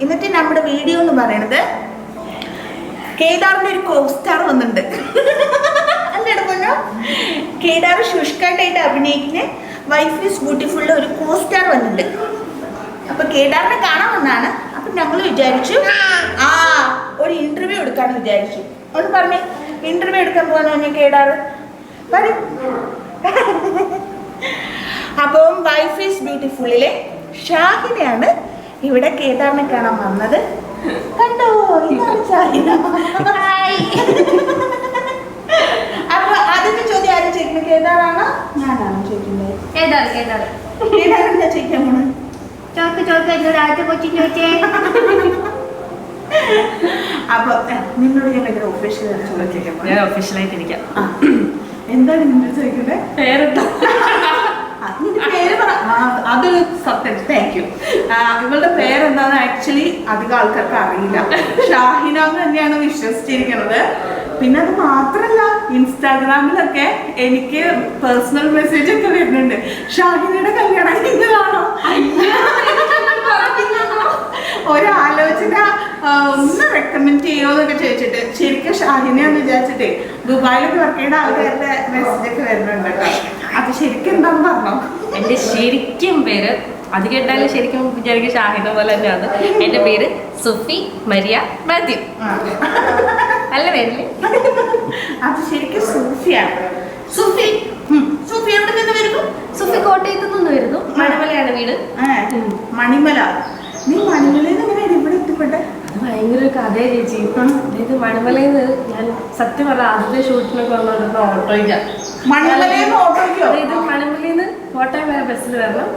ഇന്നത്തെ നമ്മുടെ വീഡിയോ എന്ന് പറയുന്നത് കേദാറിന്റെ ഒരു കോസ്റ്റാർ വന്നിട്ടുണ്ട്. അല്ലേടാ പൊന്നോ, കേദാർ ശുഷ്കാട്ടായിട്ട് അഭിനയിക്കുന്ന വൈഫ് ഈസ് ബ്യൂട്ടിഫുൾ ഒരു കോസ്റ്റാർ വന്നിട്ടുണ്ട്. അപ്പൊ കേദാറിനെ കാണാൻ വന്നാണ്. അപ്പൊ ഞങ്ങൾ വിചാരിച്ചു ഒരു ഇന്റർവ്യൂ എടുക്കാന്ന് വിചാരിച്ചു. ഒന്ന് പറഞ്ഞേ, ഇന്റർവ്യൂ എടുക്കാൻ പോകാൻ കേദാർ വരും. അപ്പം വൈഫ് ഈസ് ബ്യൂട്ടിഫുള്ളിലെ ഷാഹിനെയാണ് ഇവിടെ കേദാറിനെ കാണാൻ വന്നത്. കണ്ടോ, ഇതാണ് ഷാഹിന. അപ്പൊ ആദ്യത്തെ ചോദ്യം ആരും ചോദിക്കുന്നത്, കേദാറാണോ ഞാനാണോ ചോദിക്കുന്നത്? കേദാർ എന്താ ചോദിക്കാൻ പോണത്? അപ്പൊ നിന്നോട് ഞാൻ ഭയങ്കര ഒഫീഷ്യലായിട്ട് ഇരിക്കാം. എന്താണ് നിന്നോട് ചോദിക്കുന്നത്? പേരെന്താ? പേര് പറ. അതൊരു സത്യം. Thank you. ഇവളുടെ പേരെന്താന്ന് ആക്ച്വലി അധികം ആൾക്കാർക്ക് അറിയില്ല. ഷാഹിന എന്ന് തന്നെയാണ് വിശ്വസിച്ചിരിക്കുന്നത്. പിന്നെ അത് മാത്രല്ല, ഇൻസ്റ്റാഗ്രാമിലൊക്കെ എനിക്ക് പേഴ്സണൽ മെസ്സേജ് ഒക്കെ വരുന്നുണ്ട്, ഷാഹിനയുടെ കല്യാണം ഇന്നതാണോ, ഒരാലോചന ഒന്ന് റെക്കമെൻഡ് ചെയ്യോ എന്നൊക്കെ ചോദിച്ചിട്ട്. ശരിക്കും ഷാഹിനെയാന്ന് വിചാരിച്ചിട്ടേ ദുബായിലൊക്കെ വർക്ക് ചെയ്യുന്ന ആൾക്കാരുടെ മെസ്സേജ് ഒക്കെ വരുന്നുണ്ട് കേട്ടോ. അത് ശരിക്കും എന്താന്ന് പറഞ്ഞോ? എന്റെ ശരിക്കും പേര് അത് കേട്ടാലും ശരിക്കും വിചാരിക്കും ഷാഹിന പോലെ തന്നെയാണ്. എന്റെ പേര് സുഫി മരിയ മാത്യു. നല്ല പേരില്ലേ? അത് ശരിക്കും സൂഫിയാണ്. സുഫി സുഫി എവിടെ നിന്ന് വരുന്നു? സുഫി കോട്ടയത്ത് നിന്ന് വരുന്നു. മണിമലയാണ് വീട്. മണിമല. നീ മണിമലയിൽ നിന്ന് എങ്ങനെയാണ് ഇവിടെ എത്തിപ്പെട്ടെ? അത് ഭയങ്കര ഒരു കഥയാണ് ചേച്ചി. അതായത് മണിമലയിൽ നിന്ന് ഞാൻ സത്യം പറഞ്ഞ ആദ്യത്തെ ഷൂട്ടിനൊക്കെ വന്നോണ്ടിരുന്ന ഓട്ടോയ്ക്കാണ്. മണിമലയിൽ നിന്ന് ഓട്ടോയ്ക്കോ? അതായത് മണിമലയിൽ നിന്ന് കോട്ടയം വരെ ബസ്സിൽ വരണം,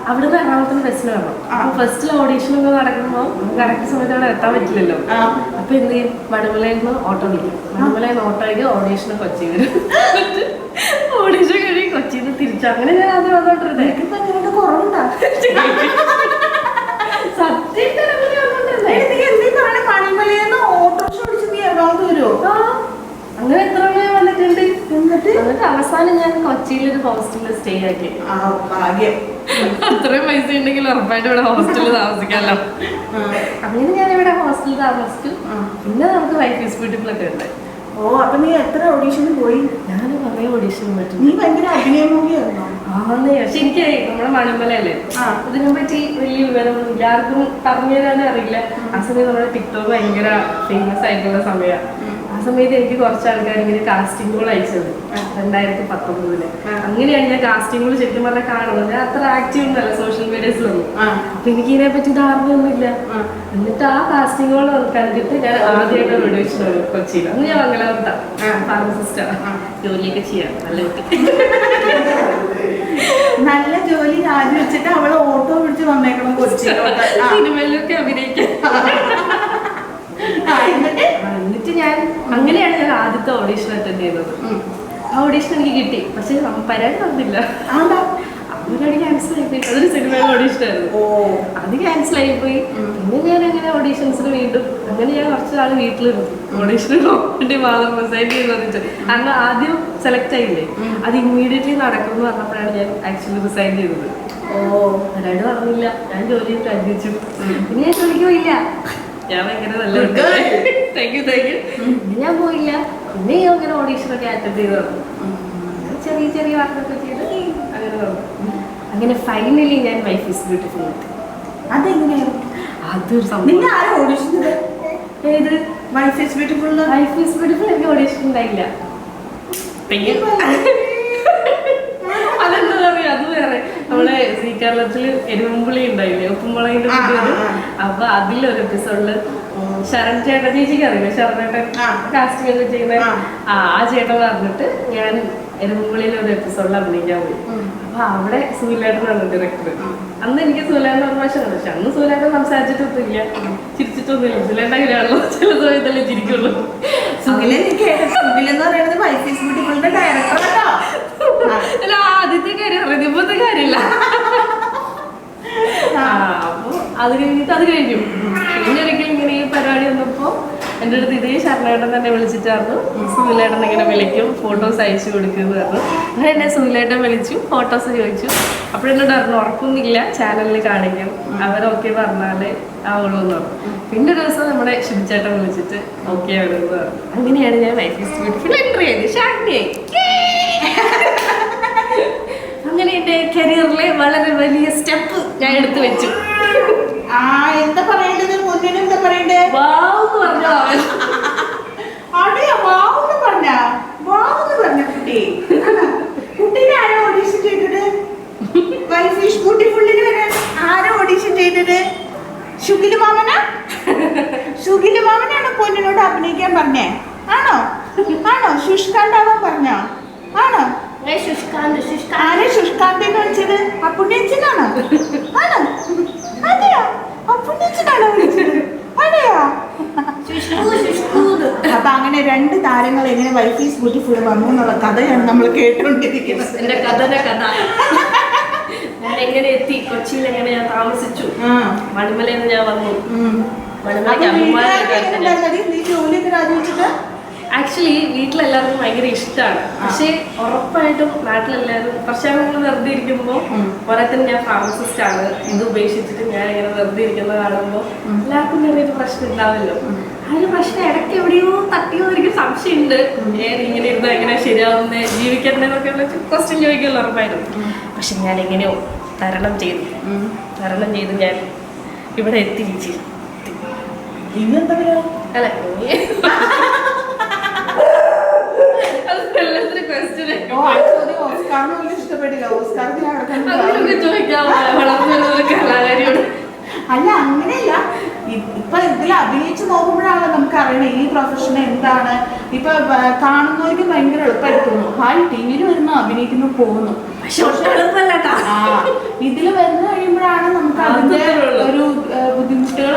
അവിടുന്ന് എറണാകുളത്തിന് ബസ്സിൽ വരണം. അപ്പൊ ഫസ്റ്റിൽ ഓഡീഷനൊക്കെ നടക്കുമ്പോൾ കറക്റ്റ് സമയത്ത് അവിടെ എത്താൻ പറ്റില്ലല്ലോ. അപ്പൊ എന്ത് ചെയ്യും, മണിമലയിൽ നിന്ന് ഓട്ടോ വിളിക്കും. മണിമലയിൽ നിന്ന് ഓട്ടോയ്ക്ക് ഓഡീഷന് കൊച്ചി വരും. ഓഡീഷൻ കഴിയും കൊച്ചിയിൽ നിന്ന് തിരിച്ചു. അങ്ങനെ ഞാൻ അത് വന്നോണ്ടിരുന്നത്. കുറവുണ്ടാ? സത്യം മണിമലയിൽ ഓട്ടോറിക്ഷ ഓടിച്ച് നീ എറണാകുളത്ത് വരുമോ? അങ്ങനെ എത്ര മണി വന്നിട്ടുണ്ട്. എന്നിട്ട് അവസാനം ഞാൻ കൊച്ചിയിലൊരു ഹോസ്റ്റലിൽ സ്റ്റേ ആക്കി. ഭാഗ്യം. അത്രയും പൈസ ഉണ്ടെങ്കിൽ ഉറപ്പായിട്ട് ഇവിടെ ഹോസ്റ്റലിൽ താമസിക്കാമല്ലോ. അങ്ങനെ ഞാൻ ഇവിടെ ഹോസ്റ്റലിൽ താമസിച്ചു. പിന്നെ നമുക്ക് വൈഫ് ഈസ് ബ്യൂട്ടിഫുൾ ഒക്കെ ഉണ്ട്. ഓ, അപ്പൊ നീ എത്ര ഓഡീഷന് പോയി? ഞാൻ കുറേ ഓഡീഷന് പറ്റും. നീ ഭയങ്കര അഭിനയമൂലിയായിരുന്നോ? ശരിക്കും നമ്മുടെ മണിമലയല്ലേ, ഇതിനെ പറ്റി വലിയ വിവരമൊന്നും എല്ലാവർക്കും പറഞ്ഞു തരാനും അറിയില്ല. ആ സമയത്ത് നമ്മുടെ ടിക്ടോക്ക് ഭയങ്കര ഫേമസ് ആയിട്ടുള്ള സമയമാണ്. ആ സമയത്ത് എനിക്ക് കുറച്ച് ആൾക്കാർ ഇങ്ങനെ കാസ്റ്റിംഗുകൾ അയച്ചത് 2019. അങ്ങനെയാണ് ഞാൻ കാസ്റ്റിംഗുകൾ ശരിക്കും പറഞ്ഞാൽ കാണുന്നത്. ഞാൻ അത്ര ആക്റ്റീവ് ഒന്നുമല്ല സോഷ്യൽ മീഡിയസിലൊന്നും. അപ്പൊ എനിക്ക് ഇതിനെ പറ്റി ധാരണയൊന്നുമില്ല. എന്നിട്ട് ആ കാസ്റ്റിംഗുകൾ കണ്ടിട്ട് ഞാൻ ആദ്യമായിട്ട് റേഡിയോഷൻ വരും കൊച്ചിയിൽ. അന്ന് ഞാൻ മംഗലാപുരത്താണ്, ഫാർമസിസ്റ്റാണ്. ജോലിയൊക്കെ ചെയ്യാം. നല്ല കുട്ടി, നല്ല ജോലി രാജിവെച്ചിട്ട് അവള് ഓട്ടോ പിടിച്ച് വന്നേക്കണം കൊച്ചിയിലോട്ട്. സിനിമയിലൊക്കെ അഭിനയിക്കാം. എന്നിട്ട് ഞാൻ അങ്ങനെയാണ് ഞാൻ ആദ്യത്തെ ഓഡീഷൻ അറ്റൻഡ് ചെയ്തത്. ആ ഓഡീഷൻ എനിക്ക് കിട്ടി, പക്ഷെ പരാതി വന്നില്ല. അവരോട് ക്യാൻസൽ ആയിപ്പോയി. അതൊരു സിനിമയുടെ ഓഡീഷൻ ആയിരുന്നു. അത് ക്യാൻസൽ ആയിപ്പോയി. പിന്നെ ഞാൻ അങ്ങനെ ഓഡീഷൻസിന് വീണ്ടും അങ്ങനെ ഞാൻ കുറച്ച് നാൾ വീട്ടിലിരുന്നു. ഓഡീഷന് വേണ്ടി മാത്രം റിസൈൻ ചെയ്ത് വന്നിട്ട്. കാരണം ആദ്യം സെലക്ട് ആയില്ലേ, അത് ഇമ്മീഡിയറ്റ്ലി നടക്കുമെന്ന് പറഞ്ഞപ്പോഴാണ് ഞാൻ ആക്ച്വലി റിസൈൻ ചെയ്തത്. ഒരാട് പറഞ്ഞില്ല, ഞാൻ ജോലി പ്രാർത്ഥിച്ചു. പിന്നെ ഞാൻ ജോലിക്ക് പോയില്ല. ഞാൻ ഭയങ്കര നല്ല താങ്ക് യു. പിന്നെ ഞാൻ പോയില്ല. പിന്നെ അങ്ങനെ ഓഡീഷനൊക്കെ അറ്റൻഡ് ചെയ്ത് വന്നു. ചെറിയ ചെറിയ വർക്കൊക്കെ ചെയ്ത് അങ്ങനെ വന്നു. അങ്ങനെ ഫൈനലി ഞാൻ വൈഫ് ഈസ് ബ്യൂട്ടിഫുൾ കിട്ടി. അതെങ്ങനെയായിരുന്നു? അതൊരു സംഭവം. ഏത് wife is beautiful? Wife is beautiful എനിക്ക് ഓഡീഷൻ ഉണ്ടായില്ല. അതെന്താ പറയാ, അത് വേറെ നമ്മളെ സി കേരളത്തില് എരുമ്പുളി ഉണ്ടായില്ലേ, ഉപ്പുമുളകിന്റെ വീഡിയോ. അപ്പൊ അതിലൊരു എപ്പിസോഡില് ശരൺ ചേട്ടൻ, ചേച്ചിക്ക് അറിയില്ല ശരണേട്ടൻ കാസ്റ്റിംഗ് ഒക്കെ ചെയ്യുന്ന ആ ചേട്ടൻ പറഞ്ഞിട്ട് ഞാൻ എരുമ്പുളിയിലെ ഒരു എപ്പിസോഡിൽ അഭിനയിക്കാൻ പോയി. അപ്പൊ അവിടെ സൂര്യേട്ടനാണ് ഡയറക്ടർ. അന്ന് എനിക്ക് സൂര്യേട്ടൻ ഓർമ്മശാണ്. പക്ഷെ അന്ന് സൂര്യേട്ടൻ സംസാരിച്ചിട്ടൊന്നുമില്ല, ചിരിച്ചിട്ടൊന്നുമില്ല. സൂര്യേട്ടൻ അങ്ങനെയാണല്ലോ, ചില സമയത്തല്ലേ ചിരിക്കുള്ളൂ. ആദ്യത്തെ കാര്യം അറിയാം, ഇപ്പോഴത്തെ കാര്യമില്ല. അപ്പൊ അത് കഴിഞ്ഞിട്ട് അത് കഴിഞ്ഞു. പിന്നെ ഒരിക്കലും ഇങ്ങനെ ഈ പരിപാടി വന്നപ്പോ എൻ്റെ അടുത്ത് ഇതേ ശരണേട്ടൻ തന്നെ വിളിച്ചിട്ടായിരുന്നു സുനിലേട്ടൻ ഇങ്ങനെ വിളിക്കും, ഫോട്ടോസ് അയച്ചു കൊടുക്കുന്നു പറഞ്ഞു. അങ്ങനെ എന്നെ സുനിലേട്ടൻ വിളിച്ചു, ഫോട്ടോസ് ചോദിച്ചു. അപ്പോഴെന്നോട് പറഞ്ഞു ഉറപ്പൊന്നുമില്ല, ചാനലിൽ കാണിക്കും, അവരൊക്കെ പറഞ്ഞാലേ ആവുള്ളൂ എന്ന് പറഞ്ഞു. പിന്നെ ഒരു ദിവസം നമ്മുടെ ശിവചേട്ടൻ വിളിച്ചിട്ട് ഓക്കെ ആണെന്ന് പറഞ്ഞു. അങ്ങനെയാണ് ഞാൻ ലൈഫ് ഈസ് ബ്യൂട്ടിഫുൾ എൻട്രി ചെയ്ത് ഷാഗ്നിയായി. അങ്ങനെ എൻ്റെ കരിയറിലെ വളരെ വലിയ സ്റ്റെപ്പ് ഞാൻ എടുത്തു വെച്ചു. എന്താ പറയേണ്ടത്? മുന്നിന് എന്താ പറയണ്ടേ? വാവ് പറഞ്ഞോ അവൻ. അതെയോ? വാവെന്ന് പറഞ്ഞ കുട്ടി. കുട്ടീനെ ആരോ ഓഡീഷൻ ചെയ്തത്? ലൈഫ് ഈസ് ബ്യൂട്ടിഫുള്ളിന് വരാൻ ആരോ ഓഡീഷൻ ചെയ്തത്? ഷുഗിലു മാമനാണോ പൊന്നിനോട് അഭിനയിക്കാൻ പറഞ്ഞേ? ആണോ? ശുഷ്കാന്താവാൻ പറഞ്ഞോ? ആണോ? ആരെ ശുഷ്കാന്ത് എന്ന് വിളിച്ചത്? അപ്പുണ്ണിയച്ചനാണോ? ആണോ? അതെയോ? അപ്പുണ്ണിയച്ചനാണോ വിളിച്ചത്? അതെയോ? അപ്പൊ അങ്ങനെ 2 താരങ്ങൾ എങ്ങനെ ലൈഫ് ഈസ് ബ്യൂട്ടിഫുൾ വന്നു എന്നുള്ള കഥയാണ് നമ്മൾ കേട്ടുകൊണ്ടിരിക്കുന്നത്. എന്റെ കഥ ഞാൻ എങ്ങനെ എത്തി, കൊച്ചിയിൽ എങ്ങനെ ഞാൻ താമസിച്ചു, മണിമലയിൽ നിന്ന് ഞാൻ വന്നു. ആക്ച്വലി വീട്ടിലെല്ലാവർക്കും ഭയങ്കര ഇഷ്ടമാണ്. പക്ഷേ ഉറപ്പായിട്ടും നാട്ടിലെല്ലാവരും പക്ഷേ നമ്മൾ വെറുതെ ഇരിക്കുമ്പോൾ ഓരോരുത്തരും ഞാൻ ഫാർമസിസ്റ്റ് ആണ്, ഇത് ഉപേക്ഷിച്ചിട്ട് ഞാൻ ഇങ്ങനെ വെറുതെ ഇരിക്കുന്നത് കാണുമ്പോൾ എല്ലാവർക്കും ചെറിയൊരു പ്രശ്നം ഉണ്ടാവല്ലോ. ആ ഒരു പ്രശ്നം ഇടയ്ക്ക് എവിടെയോ തട്ടിയോ എനിക്ക് സംശയമുണ്ട്. ഇങ്ങനെ ഇരുന്ന് എങ്ങനെ ശരിയാവുന്നേ, ജീവിക്കണ്ടെന്നൊക്കെ ഉള്ള ക്വസ്റ്റ്യൻ ചോദിക്കുമല്ലോ ഉറപ്പായിട്ടും. പക്ഷെ ഞാൻ എങ്ങനെയോ തരണം ചെയ്ത് ഞാൻ ഇവിടെ എത്തിരിച്ചു. ഇന്നെന്താ അല്ല കലാകാരിയോട് അല്ല, അങ്ങനെയല്ല. ഇപ്പൊ ഇതിൽ അഭിനയിച്ച് നോക്കുമ്പോഴാണ് നമുക്ക് അറിയണേ ഈ പ്രൊഫഷൻ എന്താണ്. ഇപ്പൊ കാണുന്നവർക്ക് ഭയങ്കര എളുപ്പമായിട്ട് തോന്നും. ഹായ് ടിവിയിൽ വരുന്നു, അഭിനയിക്കുന്നു, പോകുന്നു. ഇതില് വരുന്ന കഴിയുമ്പോഴാണ് നമുക്ക് അതിന്റെ ഒരു ബുദ്ധിമുട്ടുകൾ.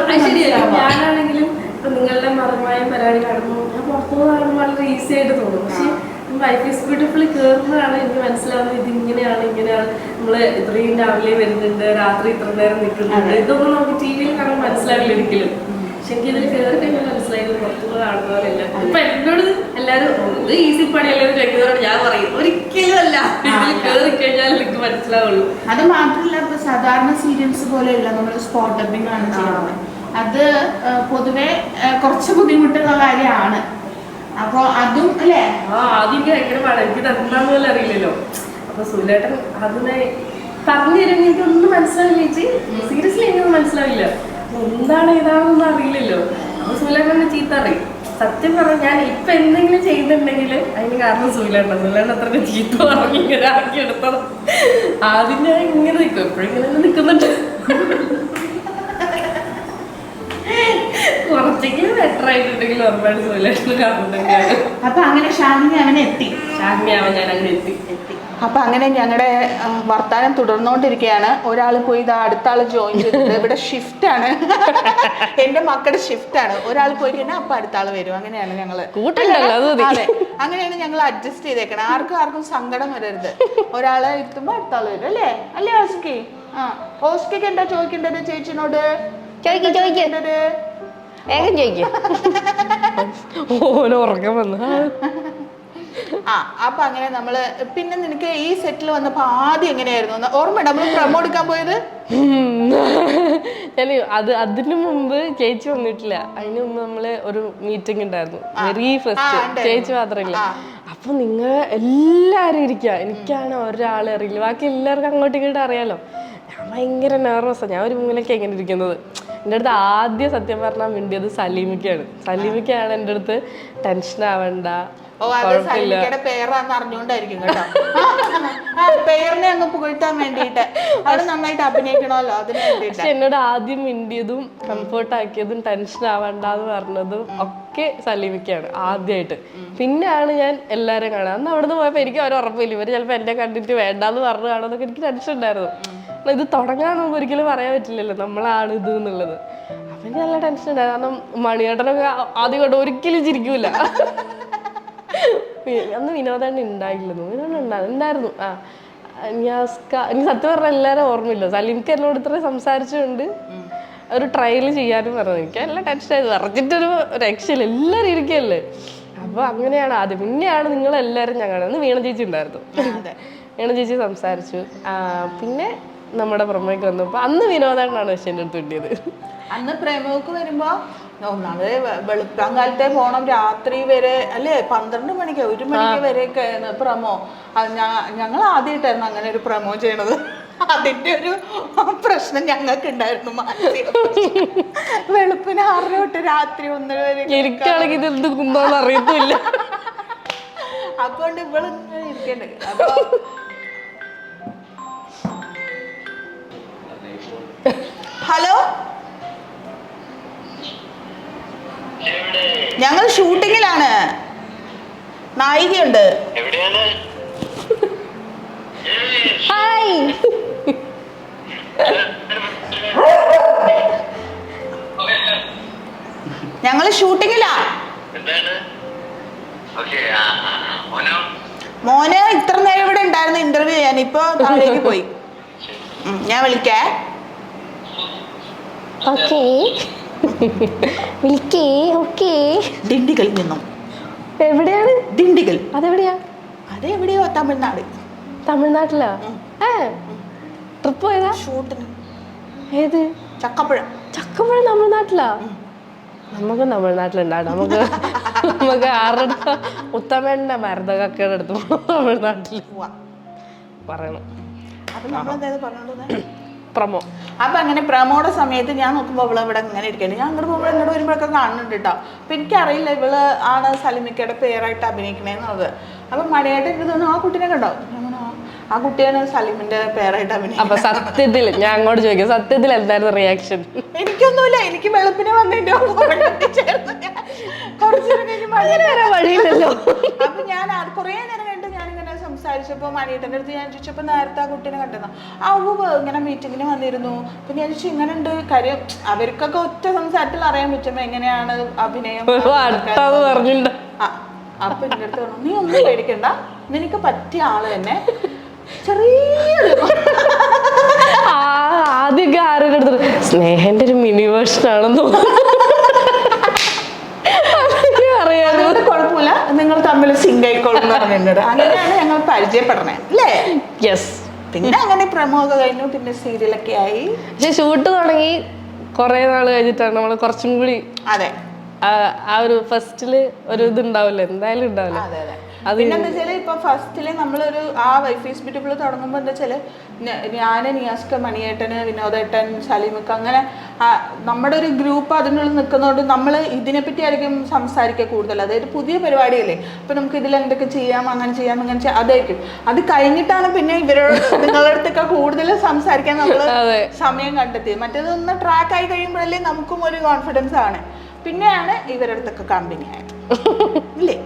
ഞാനാണെങ്കിലും ഇപ്പൊ നിങ്ങളുടെ മറമായ പരാതി കാണുമ്പോൾ ഞാൻ പുറത്തുനിന്ന് കാണുമ്പോൾ വളരെ ഈസി ആയിട്ട് തോന്നും. പക്ഷെ ലൈഫ് ഈസ് ബ്യൂട്ടിഫുൾ കയറുമ്പോഴാണ് എനിക്ക് മനസ്സിലാവുന്നത് ഇത് ഇങ്ങനെയാണ് നമ്മള് ഇത്രയും രാവിലെ വരുന്നുണ്ട്, രാത്രി ഇത്ര നേരം നിൽക്കുന്നുണ്ട്. ഇതൊന്നും നമുക്ക് ടി വിയിൽ കാണാൻ മനസ്സിലാവില്ല ഒരിക്കലും. പക്ഷെ എനിക്ക് ഇതിൽ കയറി കഴിഞ്ഞാൽ മനസ്സിലായത് പുറത്തുനിന്ന് കാണുന്നവരല്ല. ഇപ്പൊ എന്നോട് എല്ലാവരും ഇത് ഈസി പണി എല്ലാവരും ചോദിക്കുന്നവരോട് ഞാൻ പറയും ഒരിക്കലും അല്ല, ഇതിൽ കയറി കഴിഞ്ഞാൽ എനിക്ക് മനസ്സിലാവുള്ളൂ. അത് മാത്രമല്ല, ഇപ്പൊ സാധാരണ സീരിയൽസ് പോലെയല്ല നമ്മൾ സ്പോട്ട് ഡബിംഗ് ആണ് ചെയ്യുന്നത്. അത് പൊതുവെ കുറച്ച് ബുദ്ധിമുട്ടുള്ള കാര്യമാണ്. അപ്പൊ അതും അല്ലേ ആദ്യം ഭയങ്കര പാടാ, എനിക്ക് എന്താന്ന് പോലും അറിയില്ലല്ലോ. അപ്പൊ സുലേട്ടൻ അതിനെ പറഞ്ഞു തരുമെങ്കിൽ എനിക്കൊന്നും മനസ്സിലാവില്ല ചേച്ചി, സീരിയസ്ലി എനിക്കൊന്നും മനസ്സിലാവില്ല, എന്താണ് ഏതാണെന്നൊന്നും അറിയില്ലല്ലോ. അപ്പൊ സുലേട്ടൻ ചീത്ത അറിയും. സത്യം പറഞ്ഞാൽ ഞാൻ ഇപ്പൊ എന്തെങ്കിലും ചെയ്യുന്നുണ്ടെങ്കിൽ അതിന് കാരണം സുലേട്ടൻ അത്രയ്ക്ക് ചീത്ത പറഞ്ഞ് ഇങ്ങനെ ആക്കി എടുത്തത്. ആദ്യം ഞാൻ ഇങ്ങനെ നിൽക്കും, എപ്പോഴും ഇങ്ങനെ നിൽക്കുന്നുണ്ട്. കുറച്ചെങ്കിലും ബെറ്റർ ആയിട്ടുണ്ടെങ്കിൽ ഉറപ്പായിട്ട് സുലേട്ടന് കാണുന്നുണ്ടെങ്കിൽ. അപ്പൊ അങ്ങനെ ഷാഗ്നി അവൻ ഞാൻ അങ്ങനെ എത്തി. അപ്പൊ അങ്ങനെ ഞങ്ങളുടെ വർത്താനം തുടർന്നുകൊണ്ടിരിക്കുകയാണ്. ഒരാൾ പോയി ഇതാ അടുത്ത ആള് ജോയിൻ ചെയ്തിട്ട് ഇവിടെ ഷിഫ്റ്റ് ആണ്. എന്റെ മക്കളുടെ ഷിഫ്റ്റ് ആണ്. ഒരാൾ പോയി കഴിഞ്ഞാൽ അപ്പൊ അടുത്ത ആള് വരും. അങ്ങനെയാണ് ഞങ്ങള് അതെ, അങ്ങനെയാണ് ഞങ്ങൾ അഡ്ജസ്റ്റ് ചെയ്തേക്കണം. ആർക്കും സങ്കടം വരരുത്. ഒരാളെ ഇരുത്തുമ്പോ അടുത്ത ആള് വരും. അല്ലേ ഓസ്കി? ഓസ്കിക്ക് എന്താ ചോദിക്കേണ്ടത് ചേച്ചിനോട്? ചോദിക്കേണ്ടത് വേഗം ചോദിക്കും. ഉറക്കം വന്നു. അപ്പൊ അങ്ങനെ നമ്മള് പിന്നെ നിനക്ക് ഈ സെറ്റിൽ വന്നപ്പോ ആദ്യം എങ്ങനെയായിരുന്നു ഓർമ്മ? നമ്മൾ പ്രമോ എടുക്കാൻ പോയത് അതിനു മുമ്പ് ചേച്ചി വന്നിട്ടില്ല. അതിന് മുമ്പ് നമ്മള് ഒരു മീറ്റിംഗ് ഉണ്ടായിരുന്നു, വെരി ഫസ്റ്റ്, ചേച്ചി മാത്രമില്ല. അപ്പൊ നിങ്ങൾ എല്ലാരും ഇരിക്കുക, എനിക്കാണ് ഒരാളെ അറിയില്ല, ബാക്കി എല്ലാവർക്കും അങ്ങോട്ടും ഇങ്ങോട്ടും അറിയാലോ. ഞാൻ ഭയങ്കര നെർവസാണ്. ഞാൻ ഒരു മൂലയ്ക്ക് എങ്ങനെ ഇരിക്കുന്നത്. എൻ്റെ അടുത്ത് ആദ്യം സത്യം പറഞ്ഞാൽ മിണ്ടിയത് സലീമിക്കാണ്. സലീമിക്കാണ് എൻ്റെ അടുത്ത് ടെൻഷൻ ആവണ്ട, പേരാന്ന് അറിഞ്ഞുകൊണ്ടായിരിക്കും കേട്ടോ. പേരിനെ അങ്ങ് പുകഴ്ത്താൻ വേണ്ടിട്ട് അവള് നന്നായിട്ട് അഭിനയിക്കണമല്ലോ, അതിന് വേണ്ടിട്ട്. പക്ഷെ എന്നോട് ആദ്യം മിണ്ടിയതും കംഫർട്ട് ആക്കിയതും ടെൻഷൻ ആവണ്ടെന്ന് പറഞ്ഞതും ഒക്കെ സലീമിക്കാണ് ആദ്യമായിട്ട്. പിന്നെയാണ് ഞാൻ എല്ലാവരും കാണുക. അന്ന് അവിടെ നിന്ന് പോയപ്പോൾ എനിക്ക് ഒരു ഉറപ്പില്ല, ഇവർ ചിലപ്പോൾ എന്നെ കണ്ടിട്ട് വേണ്ടാന്ന് പറഞ്ഞു കാണുമെന്നൊക്കെ എനിക്ക് ടെൻഷൻ ഉണ്ടായിരുന്നു. ഇത് തുടങ്ങാൻ നമുക്ക് ഒരിക്കലും പറയാൻ പറ്റില്ലല്ലോ നമ്മളാണ് ഇത് എന്നുള്ളത്. അപ്പം എനിക്ക് നല്ല ടെൻഷൻ ഉണ്ടായിരുന്നു. കാരണം മണിയേട്ടനൊക്കെ ആദ്യം കൊണ്ട് ഒരിക്കലും ചിരിക്കൂല. അന്ന് വിനോദാണ് ഉണ്ടായില്ലെന്നു, ഉണ്ടായിരുന്നു. എനിക്ക് സത്യം പറഞ്ഞാൽ എല്ലാവരും ഓർമ്മയില്ല. സലീംക്ക് എന്നോട് ഇത്രയും സംസാരിച്ചുകൊണ്ട് ഒരു ട്രയൽ ചെയ്യാനും പറഞ്ഞു. എനിക്ക് എല്ലാം ടെൻഷനായി പറഞ്ഞിട്ടൊരു രക്ഷയില്ല, എല്ലാവരും ഇരിക്കല്ലേ. അപ്പോൾ അങ്ങനെയാണ് ആദ്യം. പിന്നെയാണ് നിങ്ങളെല്ലാവരും ഞങ്ങളുടെ അന്ന് വീണ ചേച്ചി ഉണ്ടായിരുന്നു. വീണ ചേച്ചി സംസാരിച്ചു. പിന്നെ നമ്മുടെ പ്രമോയ്ക്ക് വന്നപ്പോൾ അന്ന് വിനോദേട്ടനാണ് പക്ഷേ എൻ്റെ അടുത്ത് കിട്ടിയത്. അന്ന് പ്രമോക്ക് വരുമ്പോ ഒന്നാമത് വെളുപ്പാൻ കാലത്തെ പോണം, രാത്രി വരെ അല്ലേ 12 മണിക്ക് 1 മണിക്ക് വരെയൊക്കെ പ്രമോ. ഞങ്ങൾ ആദ്യമായിട്ടായിരുന്നു അങ്ങനെ ഒരു പ്രമോ ചെയ്യണത്. അതിന്റെ ഒരു പ്രശ്നം ഞങ്ങൾക്ക് ഉണ്ടായിരുന്നു. വെളുപ്പിന് 6 തൊട്ട് രാത്രി 1 വരെ എനിക്കാണെങ്കിൽ ഇത് എന്ത് കുന്തോന്ന് അറിയത്തില്ല. അപ്പോണ്ട് ഇവള് ഇരിക്കണ്ട്. അപ്പൊ ഹലോ, ഞങ്ങൾ ഷൂട്ടിങ്ങിലാണ്. നായികയുണ്ട്. ഹായ്. ഞങ്ങൾ ഷൂട്ടിങ്ങിലാ. മോന് ഇത്ര നേരം ഇവിടെ ഉണ്ടായിരുന്നു ഇന്റർവ്യൂ ചെയ്യാൻ. ഇപ്പൊ താഴേക്ക് പോയി. ഞാൻ വിളിക്കേ. ദിണ്ടിഗലിൽ നിന്നും. എവിടെയാണ് ദിണ്ടിഗൽ? അതെവിടെയാ? അതെവിടെയോ തമിഴ്നാട്. തമിഴ്നാട്ടിലാ? ട്രിപ്പ് പോയതാ ഷൂട്ടിന്. ഏത്? ചക്കപ്പുഴ. ചക്കപ്പുഴ തമിഴ്നാട്ടിലാ? നമുക്ക് തമിഴ്നാട്ടിലുണ്ടാവും. നമുക്ക് ആരുടെ ഉത്തമന്റെ മരുന്നൊക്കെ എടുത്തു തമിഴ്നാട്ടിൽ പറയണം. പ്രമോ. അപ്പൊ അങ്ങനെ പ്രമോയുടെ സമയത്ത് ഞാൻ നോക്കുമ്പോൾ ഇവള് ഇവിടെ ഇങ്ങനെ ഇരിക്കണേ. ഞാൻ അങ്ങോട്ട് പോകുമ്പോൾ എന്നോട് വരുമ്പോഴൊക്കെ കാണുന്നുണ്ട് കേട്ടോ. അപ്പൊ എനിക്കറിയില്ല ഇവള് ആണ് സലിമിക്കയുടെ പേരായിട്ട് അഭിനയിക്കണേന്നുള്ളത്. അപ്പൊ മണിയായിട്ട് എനിക്ക് തോന്നുന്നു ആ കുട്ടീനെ കണ്ടോ? ആ കുട്ടിയാണ് സലീമിന്റെ പേരായിട്ട് അഭിനയിക്കുന്നത്. അപ്പൊ സത്യത്തിൽ ഞാൻ അങ്ങോട്ട് ചോദിക്കാം, സത്യത്തിൽ എന്തായിരുന്നു റിയാക്ഷൻ? എനിക്കൊന്നുമില്ല, എനിക്ക് വെളുപ്പിനെ വന്നിട്ടോ വഴിയില്ലല്ലോ. അപ്പൊ ഞാൻ കുറേ നേരം കണ്ട് ഞാനിങ്ങനെ സംസാരിച്ചപ്പോ മണിയേട്ടൻ്റെ അടുത്ത് ഞാൻ ചോദിച്ചപ്പോ നേരത്തെ ആ കുട്ടീനെ കണ്ടെന്നു. ഇങ്ങനെ മീറ്റിങ്ങിന് വന്നിരുന്നു. അപ്പൊ ഞാൻ ചോദിച്ചു ഇങ്ങനെ ഉണ്ട് കാര്യം. അവർക്കൊക്കെ ഒറ്റ സംസാരത്തിൽ അറിയാൻ പറ്റുമ്പോ എങ്ങനെയാണ് അഭിനയം പറഞ്ഞിട്ടുണ്ടോ? അപ്പൊ എന്റെ അടുത്ത് പറഞ്ഞു, നീ ഒന്നും പേടിക്കണ്ട, നിനക്ക് പറ്റിയ ആള് തന്നെ. ചെറിയൊരു ആദ്യമൊക്കെ ആരുടെ അടുത്ത് സ്നേഹന്റെ ഒരു മിനി വേർഷൻ ആണെന്ന് അറിയാതെ കുഴപ്പമില്ല, നിങ്ങൾ തമ്മിൽ സിങ്ക് ആയിക്കോളും എന്ന് പറഞ്ഞിട്ടുണ്ട്. അങ്ങനെയാണ് ഞങ്ങൾ പരിചയപ്പെടണേ അല്ലേ? യെസ്. പിന്നെ അങ്ങനെ പ്രമോക കഴിഞ്ഞു, പിന്നെ സീരിയലൊക്കെ ആയി. പക്ഷെ ഷൂട്ട് തുടങ്ങി കുറെ നാൾ കഴിഞ്ഞിട്ടാണ് നമ്മൾ കുറച്ചും കൂടി അതെ ആ ഒരു ഫസ്റ്റില് ഒരു ഇതുണ്ടാവില്ല, എന്തായാലും ഉണ്ടാവില്ല. പിന്നെ എന്താ വെച്ചാല് ഇപ്പൊ ഫസ്റ്റില് നമ്മളൊരു ആ വൈഫീസ് ബ്യൂട്ടിഫുൾ തുടങ്ങുമ്പോ എന്താ വെച്ചാല് ഞാന് നിയാസ്ക, മണിയേട്ടന്, വിനോദേട്ടൻ, സലീമക്ക് അങ്ങനെ നമ്മുടെ ഒരു ഗ്രൂപ്പ് അതിനുള്ളിൽ നിൽക്കുന്നതുകൊണ്ട് നമ്മൾ ഇതിനെപ്പറ്റി ആയിരിക്കും സംസാരിക്കുക കൂടുതൽ. അതായത് പുതിയ പരിപാടിയല്ലേ, അപ്പൊ നമുക്ക് ഇതിൽ എന്തൊക്കെ ചെയ്യാം, അങ്ങനെ ചെയ്യാം, അങ്ങനെ ചെയ്യാം, അതായിരിക്കും. അത് കഴിഞ്ഞിട്ടാണ് പിന്നെ ഇവരോട് നിങ്ങളുടെ അടുത്തൊക്കെ കൂടുതൽ സംസാരിക്കാൻ നമ്മൾ സമയം കണ്ടെത്തിയത്. മറ്റേതൊന്ന് ട്രാക്ക് ആയി കഴിയുമ്പോഴല്ലേ നമുക്കും ഒരു കോൺഫിഡൻസ് ആണ്. പിന്നെയാണ് ഇവരുടെ അടുത്തൊക്കെ കമ്പനി ആയത് ഇല്ലേ?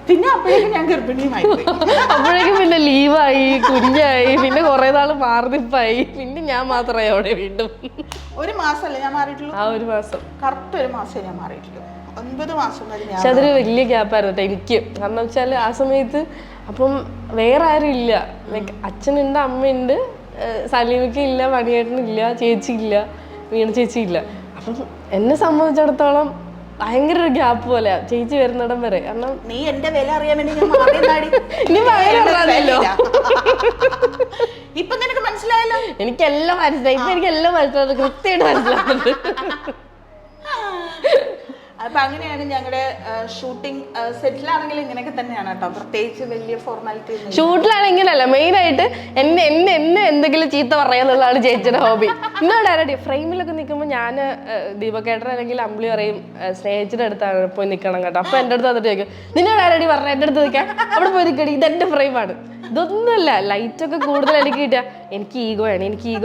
പിന്നെ അപ്പോഴേക്കും ഞാൻ ഗർഭിണിയുമായി. അപ്പോഴേക്കും പിന്നെ ലീവായി, കുഞ്ഞായി, പിന്നെ കുറെ നാള് മാറിപ്പായി, പിന്നെ ഞാൻ മാത്രമായി അവിടെ വീണ്ടും. 1 മാസമല്ലേ ഞാൻ മാറിയിട്ടുള്ളൂ? ആ 1 മാസം, കറക്റ്റ് 1 മാസം ഞാൻ മാറിയിട്ടുള്ളൂ. 9 മാസം കഴിഞ്ഞ്. പക്ഷെ അതൊരു വലിയ ഗ്യാപ്പായിരുന്നു എനിക്ക്. കാരണം വെച്ചാൽ ആ സമയത്ത് അപ്പം വേറെ ആരും ഇല്ല. ലൈക്ക് അച്ഛനുണ്ട്, അമ്മയുണ്ട്, സലീമയ്ക്ക് ഇല്ല, മണിയേട്ടനില്ല, ചേച്ചി ഇല്ല, വീണ ചേച്ചി ഇല്ല. അപ്പം എന്നെ സംബന്ധിച്ചിടത്തോളം ഭയങ്കര ഒരു ഗ്യാപ്പ് പോലെ ചേച്ചി വരുന്നിടം വരെ. കാരണം നീ എന്റെ വില അറിയാൻ വേണ്ടി ഇനി ഇപ്പൊ നിനക്ക് മനസ്സിലായല്ലോ. എനിക്കെല്ലാം മനസ്സിലായി. ഇപ്പൊ എനിക്കെല്ലാം മനസ്സിലായി, കൃത്യമായിട്ട് മനസ്സിലാവുന്നുണ്ട്. അപ്പൊ അങ്ങനെയാണ് ഞങ്ങളുടെ ഷൂട്ടിംഗ്. സെറ്റിലാണെങ്കിൽ ഇങ്ങനെയൊക്കെ തന്നെയാണ് കേട്ടോ, പ്രത്യേകിച്ച് വലിയ ഫോർമാലിറ്റി. ഷൂട്ടിലാണെങ്കിലല്ല, മെയിൻ ആയിട്ട് എന്നെ എന്തെങ്കിലും ചീത്ത പറയാന്നുള്ളതാണ് ചേച്ചിയുടെ ഹോബി. എന്നോട് ആരുടെ ഫ്രെയിമിലൊക്കെ നിൽക്കുമ്പോൾ ഞാൻ ദീപക്കേട്ടൻ അല്ലെങ്കിൽ അമ്പിളി പറയും സ്നേഹിച്ചിന്റെ അടുത്താണ് പോയി നിൽക്കണം കേട്ടോ. അപ്പൊ എൻ്റെ അടുത്ത് വന്നിട്ട് ചോദിക്കും, നിന്നോട് ആരടി പറഞ്ഞ എൻ്റെ അടുത്ത് നിൽക്കാൻ, അവിടെ പോയി നിൽക്കടി, ഇതെന്റെ ഫ്രെയിമാണ്. ഇതൊന്നുമല്ല, ലൈറ്റൊക്കെ കൂടുതൽ എനിക്ക് കിട്ടുക. എനിക്ക് ഈഗോ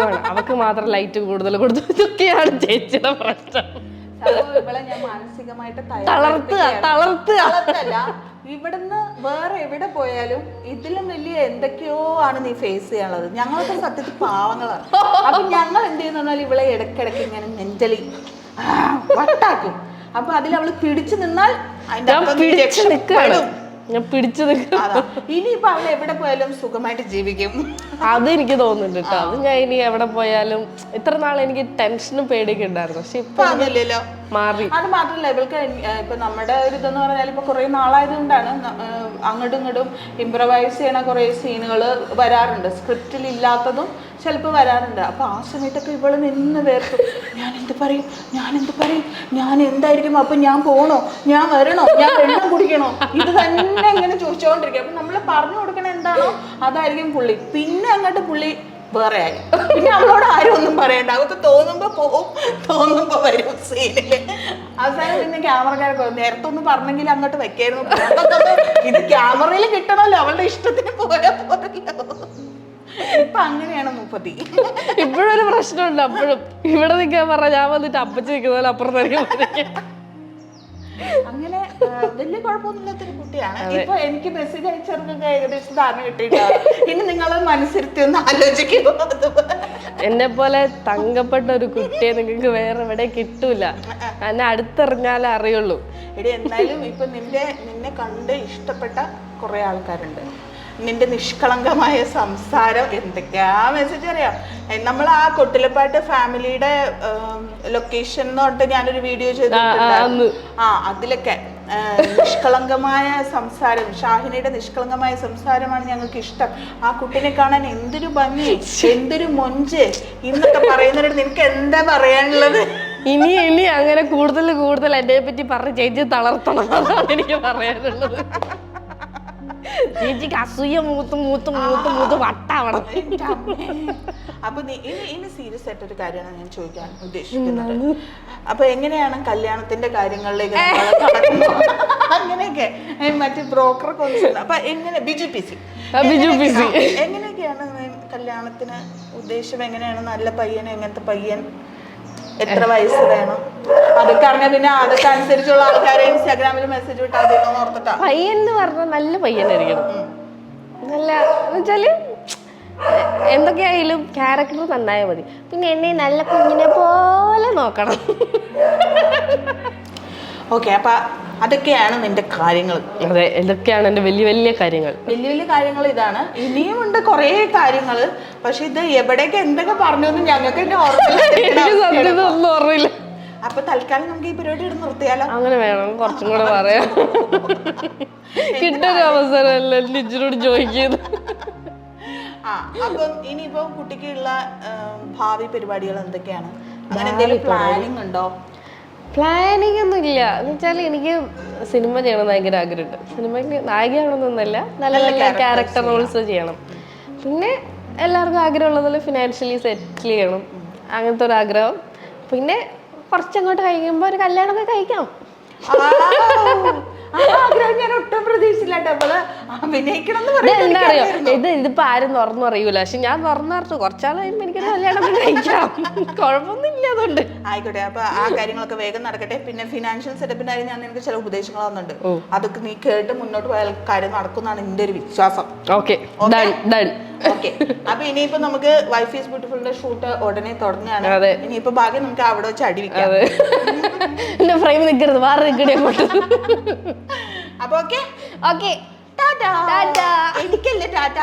ആണ്, അവർക്ക് മാത്രം ലൈറ്റ് കൂടുതൽ കൊടുത്തു. ഇതൊക്കെയാണ് ചേച്ചിയുടെ പ്രശ്നം. ഇവളെ ഞാൻ മാനസികമായിട്ട് തളർത്തുക. ഇവിടുന്ന് വേറെ എവിടെ പോയാലും ഇതിലും വലിയ എന്തൊക്കെയോ ആണ് നീ ഫേസ് ചെയ്യാനുള്ളത്. ഞങ്ങളൊക്കെ സത്യത്തിൽ പാവങ്ങളാണ്. അപ്പൊ ഞങ്ങൾ എന്ത് ചെയ്യുന്ന ഇവളെ ഇടയ്ക്കിടയ്ക്ക് ഇങ്ങനെ മെന്റലി വട്ടാക്കും. അപ്പൊ അതിൽ അവള് പിടിച്ചു നിന്നാൽ ഞാൻ പിടിച്ചു നിൽക്കും. ഇനിയിപ്പോ അവൾ എവിടെ പോയാലും സുഖമായിട്ട് ജീവിക്കും. അതെനിക്ക് തോന്നുന്നുണ്ട് കേട്ടോ. അത് ഞാൻ ഇനി എവിടെ പോയാലും ഇത്ര നാൾ എനിക്ക് ടെൻഷനും പേടിയൊക്കെ ഉണ്ടായിരുന്നു, പക്ഷെ ഇപ്പൊ അതില്ലല്ലോ, മാറി. അത് മാത്രമല്ല ഇവൾക്ക് ഇപ്പൊ നമ്മുടെ ഒരു ഇതെന്ന് പറഞ്ഞാൽ ഇപ്പൊ കുറെ നാളായത് കൊണ്ടാണ് അങ്ങോട്ടും ഇങ്ങോട്ടും ഇംപ്രവൈസ് ചെയ്യണ കുറെ സീനുകൾ വരാറുണ്ട്, സ്ക്രിപ്റ്റിൽ ഇല്ലാത്തതും ചിലപ്പോൾ വരാറുണ്ട്. അപ്പൊ ആ സമയത്തൊക്കെ ഇവള് നിന്ന് വേർക്കും, ഞാൻ എന്ത് പറയും, ഞാൻ എന്തായിരിക്കും, അപ്പൊ ഞാൻ പോണോ, ഞാൻ വരണോ, ഞാൻ വെള്ളം കുടിക്കണോ, ഇത് തന്നെ ഇങ്ങനെ ചോദിച്ചുകൊണ്ടിരിക്കും. അപ്പൊ നമ്മൾ പറഞ്ഞു കൊടുക്കണ എന്താണോ അതായിരിക്കും പുള്ളി. പിന്നെ അങ്ങോട്ട് പുള്ളി വേറെ ആയി. പിന്നെ അവളോട് ആരും ഒന്നും പറയണ്ട, അവർക്ക് തോന്നുമ്പോ പോവും, തോന്നുമ്പോ വരും സീനില്. അവസാനം പിന്നെ ക്യാമറക്കാരൊക്കെ നേരത്തെ ഒന്ന് പറഞ്ഞെങ്കിൽ അങ്ങോട്ട് വെക്കായിരുന്നു. ഇത് ക്യാമറയിൽ കിട്ടണമല്ലോ, അവളുടെ ഇഷ്ടത്തിന് പോയാൽ പോരല്ലോ. ഇപ്പൊ അങ്ങനെയാണ് മുപ്പത്തി. ഇപ്പോഴൊരു പ്രശ്നമുണ്ട്. അപ്പോഴും ഇവിടെ നിൽക്കാൻ പറഞ്ഞ ഞാൻ വന്നിട്ട് അപ്പച്ചി നിൽക്കുന്നതിൽ അപ്പുറത്തേക്ക്. അങ്ങനെ വലിയ കുഴപ്പമൊന്നുമില്ലാത്തൊരു കുട്ടിയാണ്. ഇപ്പൊ എനിക്ക് മെസ്സേജ് അയച്ചവർക്കൊക്കെ ഏകദേശം ധാരണ കിട്ടിയിട്ടാണ്. ഇനി നിങ്ങൾ മനസ്സിരുത്തി ഒന്ന് ആലോചിക്കുമോ? എന്നെ പോലെ തങ്കപ്പെട്ട ഒരു കുട്ടിയെ നിങ്ങൾക്ക് വേറെ എവിടെ കിട്ടൂല. എന്നെ അടുത്തെറിഞ്ഞാലേ അറിയുള്ളൂ. എടി എന്തായാലും ഇപ്പൊ നിന്നെ കണ്ട് ഇഷ്ടപ്പെട്ട കുറെ ആൾക്കാരുണ്ട്. നിന്റെ നിഷ്കളങ്കമായ സംസാരം, എന്തൊക്കെയാ മെസ്സേജ് അറിയാം. നമ്മൾ ആ കൊട്ടിലപ്പാട്ട് ഫാമിലിയുടെ ലൊക്കേഷൻ എന്ന് പറഞ്ഞിട്ട് ഞാനൊരു വീഡിയോ ചെയ്തിട്ടുണ്ട്. അതിലൊക്കെ നിഷ്കളങ്കമായ സംസാരം, ഷാഹിനയുടെ നിഷ്കളങ്കമായ സംസാരമാണ് ഞങ്ങൾക്ക് ഇഷ്ടം. ആ കുട്ടിനെ കാണാൻ എന്തൊരു ഭംഗി, എന്തൊരു മൊഞ്ച് എന്നൊക്കെ പറയുന്നവരോട് നിനക്ക് എന്താ പറയാനുള്ളത്? ഇനി അങ്ങനെ കൂടുതൽ എന്നെ പറ്റി പറഞ്ഞ് ചേച്ചി തളർത്തണം, അതാണ് എനിക്ക് പറയാനുള്ളത്. ചേച്ചിക്ക് അസൂയ മൂത്ത് വട്ടാവണം. അപ്പൊ ഇനി സീരിയസ് ആയിട്ടൊരു കാര്യമാണ് ഞാൻ ചോദിക്കാൻ ഉദ്ദേശിക്കുന്നത്. അപ്പൊ എങ്ങനെയാണ് കല്യാണത്തിന്റെ കാര്യങ്ങളിലേക്ക് അങ്ങനെയൊക്കെ മറ്റേ ബ്രോക്കർ കോൺസെപ്റ്റ്, അപ്പൊ എങ്ങനെ ബിജു പി സി എങ്ങനെയൊക്കെയാണ് കല്യാണത്തിന് ഉദ്ദേശം? എങ്ങനെയാണ് നല്ല പയ്യൻ, എങ്ങനത്തെ പയ്യൻ, എത്ര വയസ്സ് വേണം, അതൊക്കെ അറിഞ്ഞാൽ പിന്നെ അതൊക്കെ അനുസരിച്ചുള്ള ആൾക്കാരെ ഇൻസ്റ്റാഗ്രാമിൽ മെസ്സേജ് വിട്ടാൽ മതി ഓർത്തിട്ടാ. പയ്യൻ എന്ന് പറഞ്ഞാൽ നല്ല പയ്യനായിരിക്കണം. നല്ല എന്ന് വെച്ചാല് എന്തൊക്കെയായാലും ക്യാരക്ടർ നന്നായാൽ മതി. പിന്നെ എന്നെ നല്ല കുഞ്ഞിനെ പോലെ നോക്കണം. ഓക്കെ, അപ്പൊ അതൊക്കെയാണ് നിന്റെ കാര്യങ്ങൾ. അതെ, ഇതൊക്കെയാണ് എന്റെ വലിയ കാര്യങ്ങൾ. വലിയ കാര്യങ്ങൾ ഇതാണ്. ഇനിയും ഉണ്ട് കുറേ കാര്യങ്ങൾ, പക്ഷെ ഇത് എവിടേക്ക് എന്തൊക്കെ പറഞ്ഞു ഞങ്ങൾക്ക് ഒന്നും ഓർമ്മയില്ല. അപ്പൊ തൽക്കാലം നമുക്ക് ഈ പരിപാടി ഇവിടെ നിർത്തിയാലോ? അങ്ങനെ വേണം, കുറച്ചും കൂടെ പറയാം. കിട്ടൊരു അവസരമല്ല ലിജിനോട് ചോദിക്കുന്നത്. അപ്പം ഇനിയിപ്പോ കുട്ടിക്കുള്ള ഭാവി പരിപാടികൾ എന്തൊക്കെയാണ്? അങ്ങനെ എന്തെങ്കിലും പ്ലാനിങ് ഉണ്ടോ? പ്ലാനിങ് ഒന്നും ഇല്ല. എന്ന് വെച്ചാൽ എനിക്ക് സിനിമ ചെയ്യണം ഭയങ്കര ആഗ്രഹമുണ്ട്. സിനിമയ്ക്ക് നായികയാണെന്നൊന്നല്ല, നല്ല ക്യാരക്ടർ റോൾസ് ചെയ്യണം. പിന്നെ എല്ലാവർക്കും ആഗ്രഹമുള്ളതുപോലെ ഫിനാൻഷ്യലി സെറ്റിൽ ചെയ്യണം, അങ്ങനത്തെ ഒരു ആഗ്രഹം. പിന്നെ കുറച്ചങ്ങോട്ട് കഴിയുമ്പോൾ ഒരു കല്യാണമൊക്കെ കഴിക്കാം. ഞാൻ ഒട്ടും പ്രതീക്ഷിച്ചില്ല. എന്താ അറിയോ, ഇതിപ്പോ ആരും തുറന്നു അറിയൂല, പക്ഷെ ഞാൻ തുറന്നറിഞ്ഞു കുറച്ചാൾ കഴിയുമ്പോ എനിക്ക് കല്യാണം കഴിക്കാം, കുഴപ്പമൊന്നുമില്ല. അതുകൊണ്ട് ആയിക്കോട്ടെ. അപ്പൊ ആ കാര്യങ്ങളൊക്കെ വേഗം നടക്കട്ടെ. പിന്നെ ഫിനാൻഷ്യൽ സെറ്റപ്പിനായി ഞാൻ നിനക്ക് ചില ഉപദേശങ്ങൾ തന്നിട്ടുണ്ട്, അതൊക്കെ നീ കേട്ട് മുന്നോട്ട് പോയാൽ കാര്യം നടക്കുന്നതാണ് എന്റെ ഒരു വിശ്വാസം. ഓക്കെ. അപ്പൊ ഇനിയിപ്പോ നമുക്ക് വൈഫ് ഈസ് ബ്യൂട്ടിഫുളിന്റെ ഷൂട്ട് ഉടനെ തുടങ്ങുകയാണ്. ഇനിയിപ്പോ ഭാഗ്യം നമുക്ക് അവിടെ വെച്ച് അടിവിക്കാം. എന്റെ ഫ്രെയിം നിൽക്കരുത്, വേറെ നിൽക്കണേ അങ്ങോട്ട്. അപ്പൊ ഓക്കെ, ഓക്കെ, ടാറ്റാ. എനിക്കല്ലേ ടാറ്റാ.